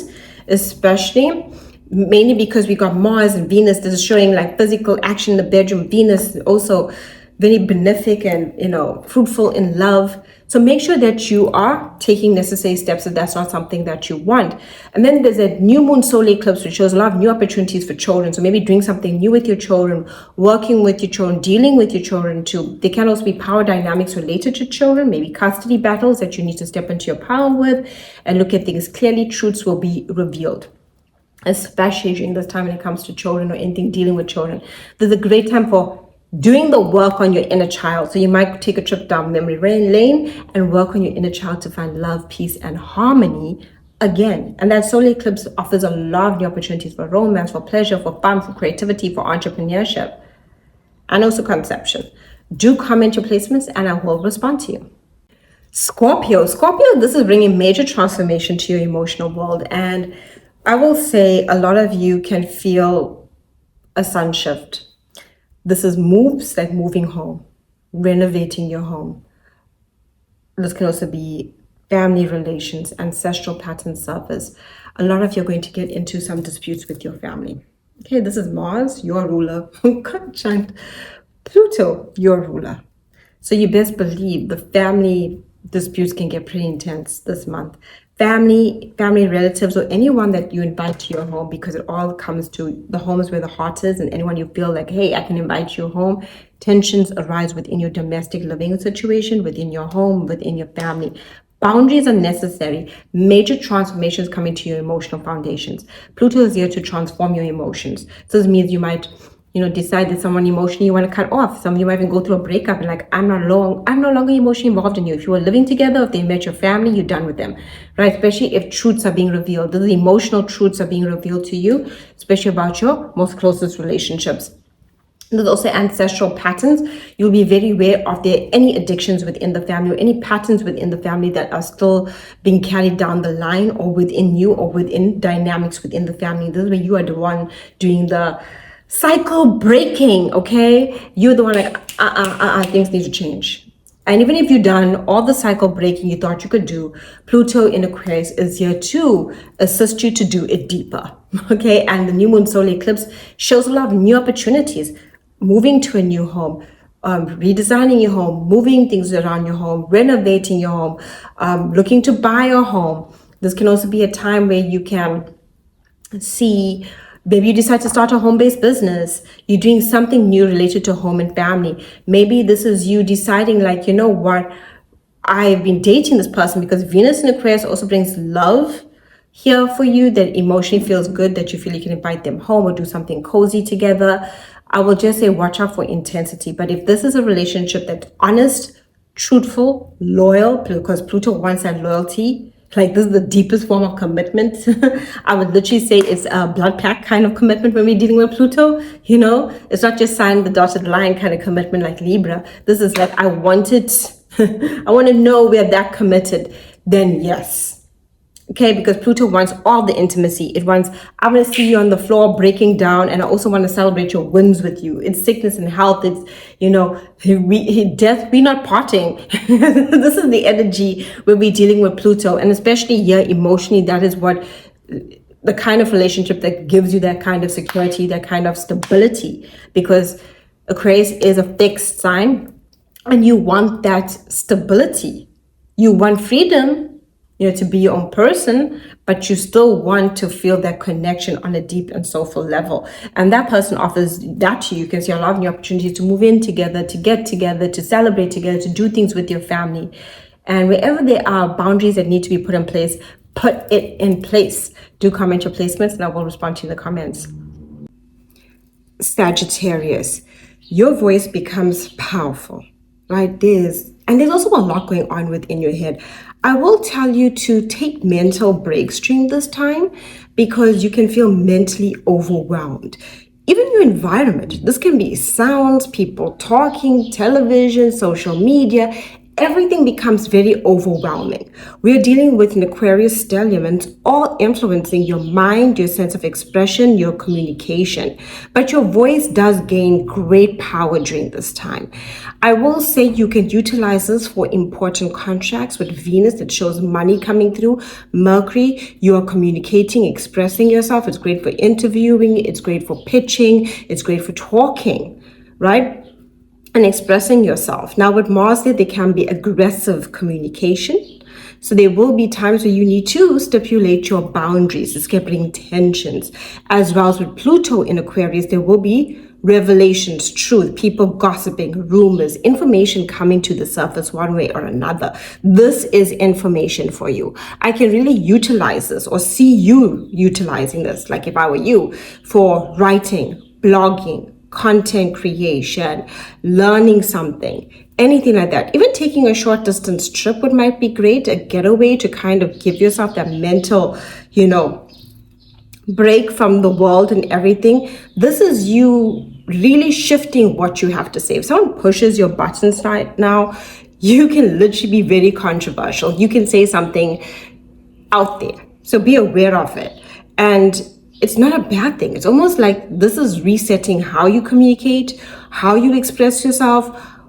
Especially mainly because we got Mars and Venus. This is showing physical action in the bedroom. Venus also very benefic and fruitful in love. So make sure that you are taking necessary steps if that's not something that you want. And then there's a new moon solar eclipse, which shows a lot of new opportunities for children. So maybe doing something new with your children, working with your children, dealing with your children too. There can also be power dynamics related to children, maybe custody battles that you need to step into your power with and look at things clearly. Truths will be revealed, especially during this time when it comes to children or anything dealing with children. There's a great time for doing the work on your inner child. So you might take a trip down memory lane and work on your inner child to find love, peace, and harmony again. And that solar eclipse offers a lot of new opportunities for romance, for pleasure, for fun, for creativity, for entrepreneurship, and also conception. Do comment your placements and I will respond to you. Scorpio, this is bringing major transformation to your emotional world. And I will say a lot of you can feel a sun shift. This is moves like moving home, renovating your home. This can also be family relations, ancestral patterns surface. A lot of you are going to get into some disputes with your family. Okay, this is Mars, your ruler, conjunct Pluto, your ruler. So you best believe the family disputes can get pretty intense this month. Family relatives, or anyone that you invite to your home, because it all comes to the home is where the heart is, and anyone you feel like, hey, I can invite you home. Tensions arise within your domestic living situation, within your home, within your family. Boundaries are necessary. Major transformations coming to your emotional foundations. Pluto is here to transform your emotions. So this means you might decide that someone emotionally you want to cut off. Some of you might even go through a breakup and I'm no longer emotionally involved in you. If you were living together, if they met your family, you're done with them, right? Especially if truths are being revealed. The emotional truths are being revealed to you, especially about your most closest relationships. There's also ancestral patterns. You'll be very aware of any addictions within the family or any patterns within the family that are still being carried down the line or within you or within dynamics within the family. This is where you are the one doing the cycle breaking, okay? You're the one things need to change. And even if you've done all the cycle breaking you thought you could do, Pluto in Aquarius is here to assist you to do it deeper, okay? And the new moon solar eclipse shows a lot of new opportunities, moving to a new home, redesigning your home, moving things around your home, renovating your home, looking to buy a home. This can also be a time where you can see, maybe you decide to start a home-based business. You're doing something new related to home and family. Maybe this is you deciding, like, you know what, I've been dating this person, because Venus in Aquarius also brings love here for you, that emotionally feels good, that you feel you can invite them home or do something cozy together. I will just say watch out for intensity. But if this is a relationship that's honest, truthful, loyal, because Pluto wants that loyalty, like this is the deepest form of commitment. I would literally say it's a blood pact kind of commitment when we're dealing with Pluto. You know, it's not just sign the dotted line kind of commitment like Libra. This is like, I want it. I want to know we're that committed. Then yes. Okay, because Pluto wants all the intimacy. It wants, I want to see you on the floor breaking down, and I also want to celebrate your wins with you. It's sickness and health. It's, you know, death, we're not parting. This is the energy where we're dealing with Pluto, and especially here emotionally, that is what the kind of relationship that gives you that kind of security, that kind of stability, because Aquarius is a fixed sign, and you want that stability. You want freedom, you know, to be your own person, but you still want to feel that connection on a deep and soulful level. And that person offers that to you. You can see a lot of new opportunities to move in together, to get together, to celebrate together, to do things with your family. And wherever there are boundaries that need to be put in place, put it in place. Do comment your placements and I will respond to you in the comments. Sagittarius, your voice becomes powerful, right? There's also a lot going on within your head. I will tell you to take mental breaks during this time, because you can feel mentally overwhelmed. Even your environment, this can be sounds, people talking, television, social media, everything becomes very overwhelming. We're dealing with an Aquarius Stellium, and it's all influencing your mind, your sense of expression, your communication. But your voice does gain great power during this time. I will say you can utilize this for important contracts with Venus that shows money coming through. Mercury, you are communicating, expressing yourself. It's great for interviewing. It's great for pitching. It's great for talking, right? And expressing yourself. Now with Mars there can be aggressive communication. So there will be times where you need to stipulate your boundaries, escaping tensions. As well as with Pluto in Aquarius, there will be revelations, truth, people gossiping, rumors, information coming to the surface one way or another. This is information for you. I can really utilize this, or see you utilizing this, like if I were you, for writing, blogging, content creation, learning something, anything like that. Even taking a short distance trip might be great, a getaway to kind of give yourself that mental, you know, break from the world and everything. This is you really shifting what you have to say. If someone pushes your buttons right now, you can literally be very controversial. You can say something out there. So be aware of it. And it's not a bad thing. It's almost like this is resetting how you communicate, how you express yourself,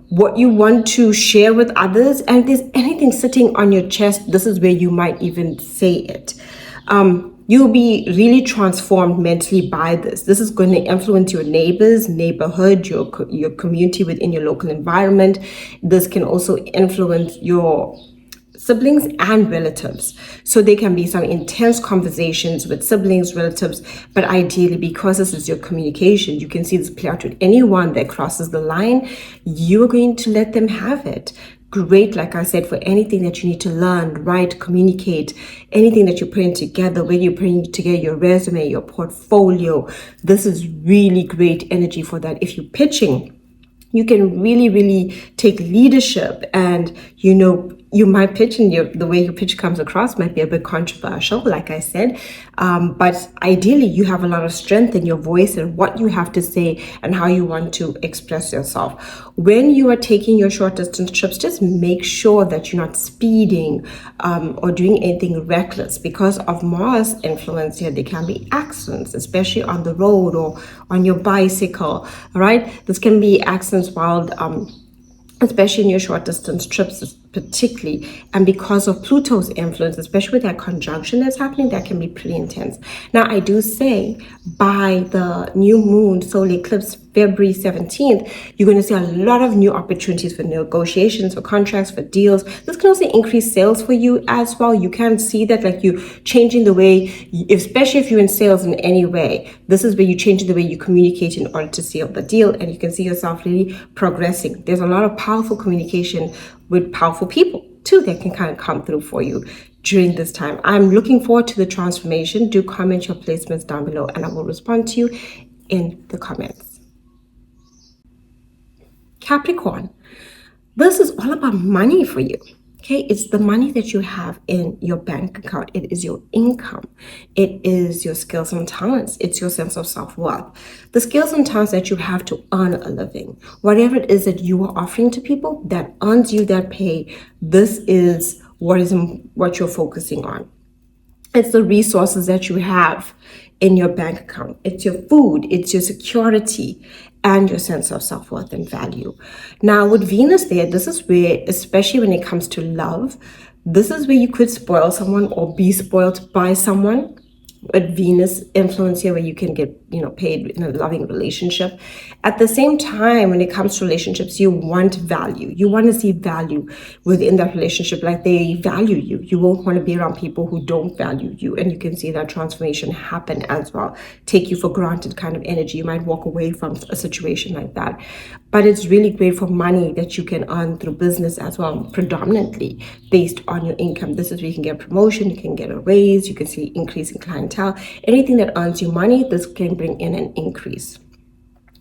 what you want to share with others. And if there's anything sitting on your chest, this is where you might even say it. You'll be really transformed mentally by this. This is going to influence your neighbors, neighborhood, your community within your local environment. This can also influence your siblings and relatives. So there can be some intense conversations with siblings, relatives, but ideally, because this is your communication, you can see this play out with anyone that crosses the line. You are going to let them have it. Great, like I said, for anything that you need to learn, write, communicate, anything that you're putting together, whether you're putting together your resume, your portfolio. This is really great energy for that. If you're pitching, you can really, really take leadership, and, you know, you might pitch, and the way your pitch comes across might be a bit controversial, like I said, but ideally you have a lot of strength in your voice and what you have to say and how you want to express yourself. When you are taking your short distance trips, just make sure that you're not speeding or doing anything reckless. Because of Mars influence here, there can be accidents, especially on the road or on your bicycle, right? This can be accidents while especially in your short distance trips, particularly, and because of Pluto's influence, especially with that conjunction that's happening, that can be pretty intense. Now, I do say by the new moon solar eclipse February 17th, you're going to see a lot of new opportunities for negotiations, for contracts, for deals. This can also increase sales for you as well. You can see that, like, you changing the way, especially if you're in sales in any way, this is where you change the way you communicate in order to seal the deal, and you can see yourself really progressing. There's a lot of powerful communication with powerful people too that can kind of come through for you during this time. I'm looking forward to the transformation. Do comment your placements down below and I will respond to you in the comments. Capricorn, this is all about money for you. Okay, it's the money that you have in your bank account. It is your income. It is your skills and talents. It's your sense of self-worth. The skills and talents that you have to earn a living. Whatever it is that you are offering to people that earns you that pay, this is what you're focusing on. It's the resources that you have in your bank account. It's your food, it's your security, and your sense of self-worth and value. Now, with Venus there, this is where, especially when it comes to love, this is where you could spoil someone or be spoiled by someone. With Venus influence here, where you can get, paid in a loving relationship. At the same time, when it comes to relationships, you want value. You want to see value within that relationship, like they value you. You won't want to be around people who don't value you. And you can see that transformation happen as well. Take you for granted kind of energy. You might walk away from a situation like that. But it's really great for money that you can earn through business as well, predominantly based on your income. This is where you can get a promotion, you can get a raise, you can see increase in clientele. Anything that earns you money, this can bring in an increase,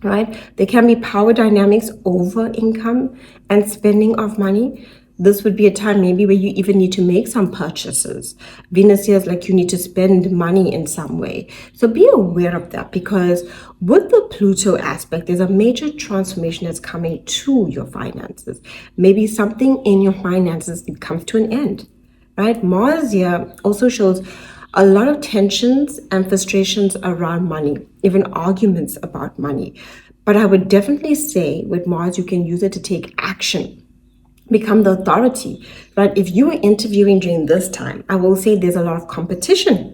right? There can be power dynamics over income and spending of money. This would be a time maybe where you even need to make some purchases. Venus here is like you need to spend money in some way. So be aware of that, because with the Pluto aspect, there's a major transformation that's coming to your finances. Maybe something in your finances comes to an end, right? Mars here also shows a lot of tensions and frustrations around money, even arguments about money. But I would definitely say with Mars, you can use it to take action. Become the authority, right? If you are interviewing during this time, I will say there's a lot of competition,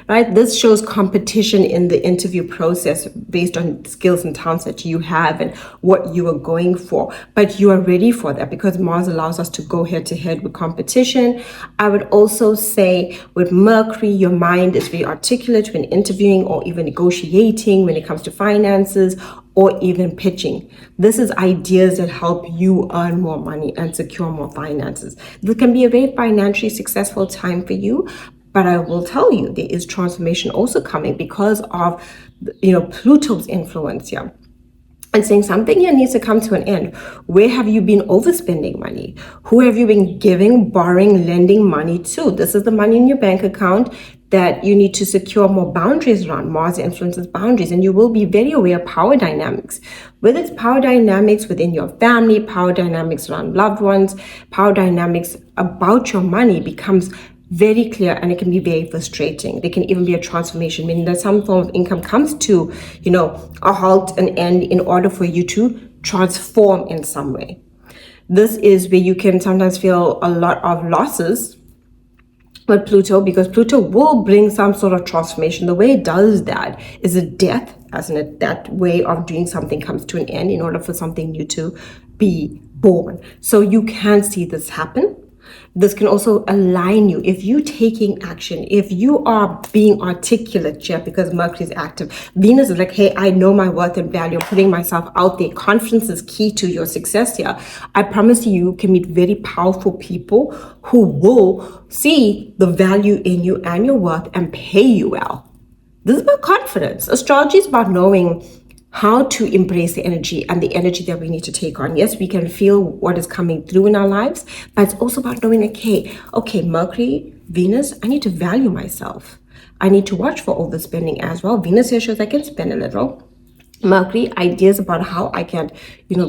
right? This shows competition in the interview process based on skills and talents that you have and what you are going for. But you are ready for that because Mars allows us to go head to head with competition. I would also say with Mercury, your mind is very articulate when interviewing or even negotiating when it comes to finances or even pitching. This is ideas that help you earn more money and secure more finances. This can be a very financially successful time for you, but I will tell you there is transformation also coming because of, Pluto's influence here. And saying something here needs to come to an end. Where have you been overspending money? Who have you been giving, borrowing, lending money to? This is the money in your bank account that you need to secure more boundaries around. Mars influences boundaries, and you will be very aware of power dynamics. Whether it's power dynamics within your family, power dynamics around loved ones, power dynamics about your money becomes very clear, and it can be very frustrating. There can even be a transformation, meaning that some form of income comes to, a halt, an end in order for you to transform in some way. This is where you can sometimes feel a lot of losses with Pluto, because Pluto will bring some sort of transformation. The way it does that is a death, as in that way of doing something comes to an end in order for something new to be born. So you can see this happen. This can also align you if you're taking action, if you are being articulate here, because Mercury is active. Venus is like, hey, I know my worth and value. I'm putting myself out there. Confidence is key to your success here. I promise you can meet very powerful people who will see the value in you and your worth and pay you well. This is about confidence. Astrology is about knowing how to embrace the energy and the energy that we need to take on. Yes, we can feel what is coming through in our lives, but it's also about knowing, okay, Mercury, Venus, I need to value myself. I need to watch for all the spending as well. Venus here shows I can spend a little. Mercury, ideas about how I can,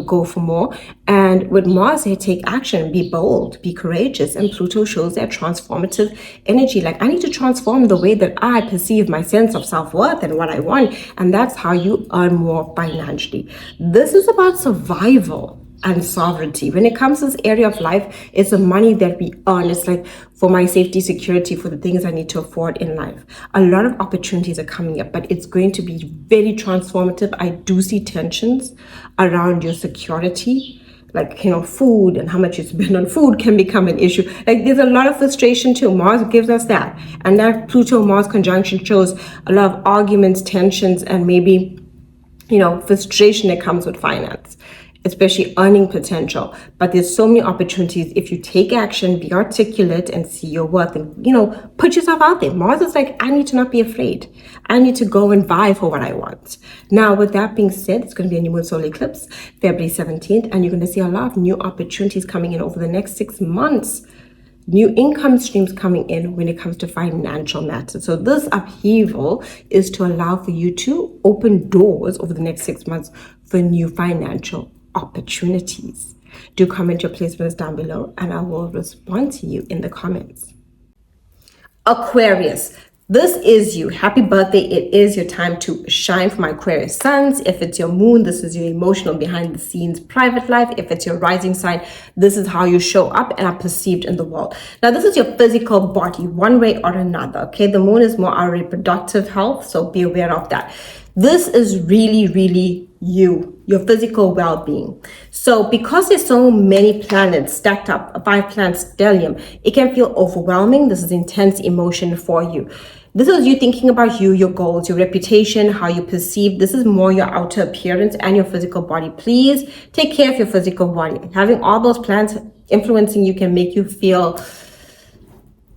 go for more. And with Mars here, take action, be bold, be courageous. And Pluto shows that transformative energy. Like, I need to transform the way that I perceive my sense of self-worth and what I want. And that's how you earn more financially. This is about survival. and sovereignty. When it comes to this area of life, it's the money that we earn. It's like for my safety, security, for the things I need to afford in life. A lot of opportunities are coming up, but it's going to be very transformative. I do see tensions around your security, like, food and how much you spend on food can become an issue. Like, there's a lot of frustration too. Mars gives us that. And that Pluto-Mars conjunction shows a lot of arguments, tensions, and maybe, frustration that comes with finance, especially earning potential. But there's so many opportunities if you take action, be articulate, and see your worth, and put yourself out there. Mars is like, I need to not be afraid. I need to go and vie for what I want. Now, with that being said, it's going to be a new moon solar eclipse, February 17th, and you're going to see a lot of new opportunities coming in over the next 6 months. New income streams coming in when it comes to financial matters. So this upheaval is to allow for you to open doors over the next 6 months for new financial opportunities. Do comment your placements down below and I will respond to you in the comments. Aquarius, this is you. Happy birthday. It is your time to shine for my Aquarius suns. If it's your moon, this is your emotional behind the scenes private life. If it's your rising sign, this is how you show up and are perceived in the world. Now, this is your physical body, one way or another. Okay, the moon is more our reproductive health, so be aware of that. This is really, really you, your physical well-being. So because there's so many planets stacked up, a 5-planet stellium, it can feel overwhelming. This is intense emotion for you. This is you thinking about you, your goals, your reputation, how you perceive. This is more your outer appearance and your physical body. Please take care of your physical body. Having all those planets influencing you can make you feel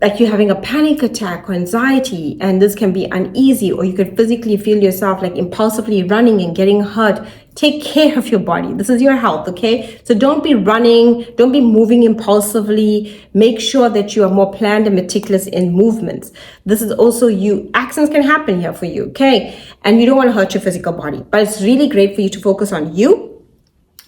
like you're having a panic attack or anxiety, and this can be uneasy, or you could physically feel yourself like impulsively running and getting hurt. Take care of your body. This is your health, okay? So don't be running, don't be moving impulsively. Make sure that you are more planned and meticulous in movements. This is also you. Accidents can happen here for you, okay? And you don't want to hurt your physical body, but it's really great for you to focus on you.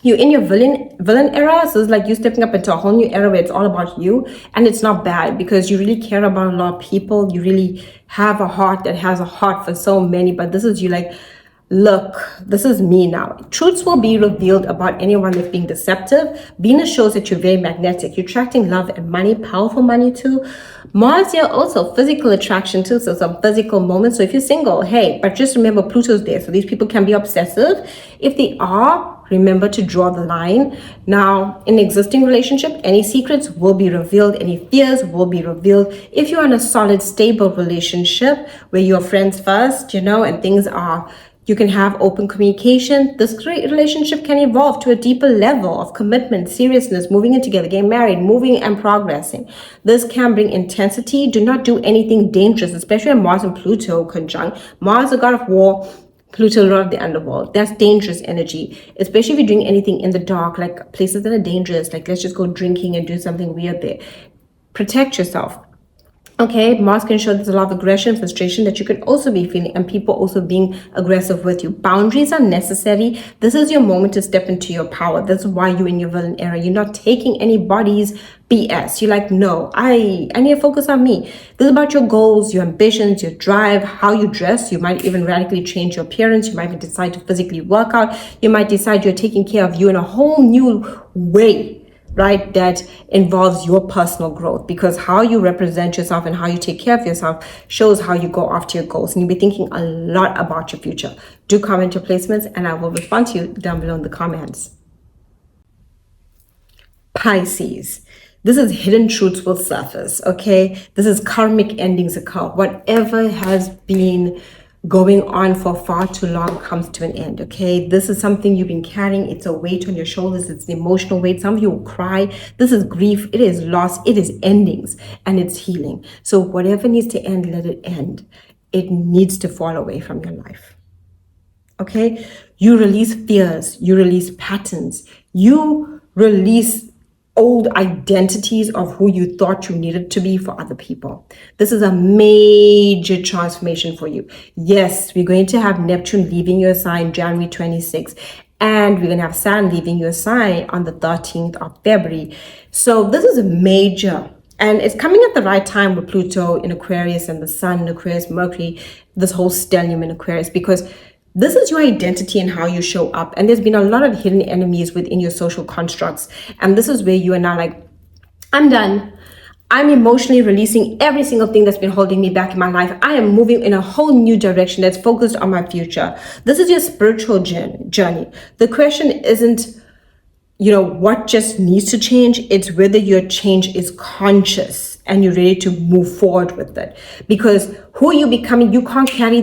You're in your villain era, so it's like you stepping up into a whole new era where it's all about you, and it's not bad because you really care about a lot of people. You really have a heart that has a heart for so many, but this is you like, look, this is me now. Truths will be revealed about anyone that's being deceptive. Venus shows that you're very magnetic. You're attracting love and money, powerful money too. Mars here also physical attraction too, so some physical moments. So if you're single, hey, but just remember Pluto's there, so these people can be obsessive. If they are, remember to draw the line. Now, in existing relationship, any secrets will be revealed, any fears will be revealed. If you're in a solid, stable relationship where you're friends first, and things are, you can have open communication. This great relationship can evolve to a deeper level of commitment, seriousness, moving in together, getting married, moving and progressing. This can bring intensity. Do not do anything dangerous, especially when Mars and Pluto conjunct. Mars, the god of war, Pluto, lord of the underworld. That's dangerous energy, especially if you're doing anything in the dark, like places that are dangerous, like let's just go drinking and do something weird there. Protect yourself. Okay, Mars can show there's a lot of aggression, frustration that you could also be feeling, and people also being aggressive with you. Boundaries are necessary. This is your moment to step into your power. That's why you're in your villain era. You're not taking anybody's BS. You're like, no, I need to focus on me. This is about your goals, your ambitions, your drive, how you dress. You might even radically change your appearance. You might even decide to physically work out. You might decide you're taking care of you in a whole new way, right? That involves your personal growth, because how you represent yourself and how you take care of yourself shows how you go after your goals, and you'll be thinking a lot about your future. Do comment your placements and I will respond to you down below in the comments. Pisces, this is hidden truths will surface, okay? This is karmic endings occur. Whatever has been going on for far too long comes to an end, okay? This is something you've been carrying. It's a weight on your shoulders. It's the emotional weight. Some of you will cry. This is grief. It is loss. It is endings, and it's healing. So whatever needs to end, let it end. It needs to fall away from your life, okay? You release fears. You release patterns. You release old identities of who you thought you needed to be for other people. This is a major transformation for you. Yes, we're going to have Neptune leaving your sign January 26th, and we're going to have Saturn leaving your sign on the 13th of February. So this is a major, and it's coming at the right time with Pluto in Aquarius and the Sun in Aquarius, Mercury, this whole stellium in Aquarius, because This is your identity and how you show up. And there's been a lot of hidden enemies within your social constructs. And this is where you are now like, I'm done. I'm emotionally releasing every single thing that's been holding me back in my life. I am moving in a whole new direction that's focused on my future. This is your spiritual journey. The question isn't, what just needs to change. It's whether your change is conscious and you're ready to move forward with it. Because who you're becoming, you can't carry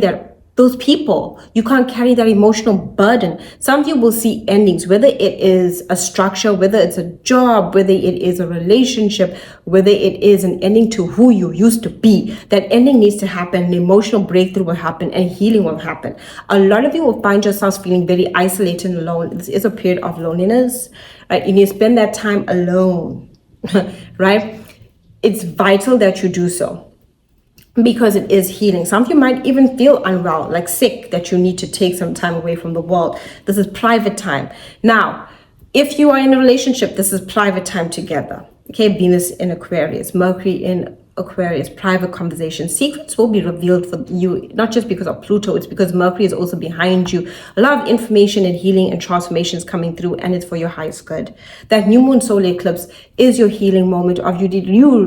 those people. You can't carry that emotional burden. Some of you will see endings, whether it is a structure, whether it's a job, whether it is a relationship, whether it is an ending to who you used to be. That ending needs to happen. An emotional breakthrough will happen and healing will happen. A lot of you will find yourselves feeling very isolated and alone. This is a period of loneliness, right? And you spend that time alone, right? It's vital that you do so, because it is healing. Some of you might even feel unwell, like sick, that you need to take some time away from the world. This is private time. Now, if you are in a relationship, this is private time together. Okay, Venus in Aquarius, Mercury in Aquarius, private conversations. Secrets will be revealed for you, not just because of Pluto, it's because Mercury is also behind you. A lot of information and healing and transformations coming through, and it's for your highest good. That new moon solar eclipse is your healing moment of you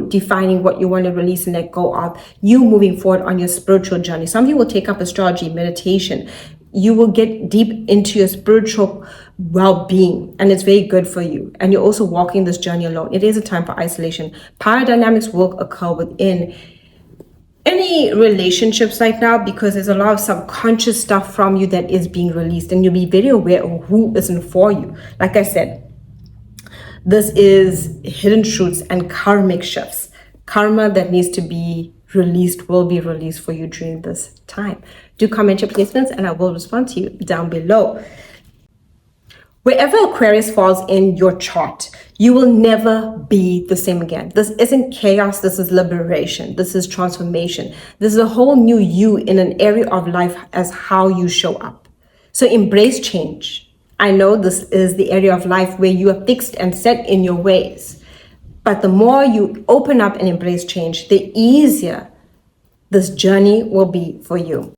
defining what you want to release and let go of, you moving forward on your spiritual journey. Some of you will take up astrology, meditation. You will get deep into your spiritual well-being, and it's very good for you. And you're also walking this journey alone. It is a time for isolation. Power dynamics will occur within any relationships right now, because there's a lot of subconscious stuff from you that is being released, and you'll be very aware of who isn't for you. Like I said, this is hidden truths and karmic shifts. Karma that needs to be released will be released for you during this time. Do comment your placements and I will respond to you down below. Wherever Aquarius falls in your chart, you will never be the same again. This isn't chaos. This is liberation. This is transformation. This is a whole new you in an area of life as how you show up. So embrace change. I know this is the area of life where you are fixed and set in your ways. But the more you open up and embrace change, the easier this journey will be for you.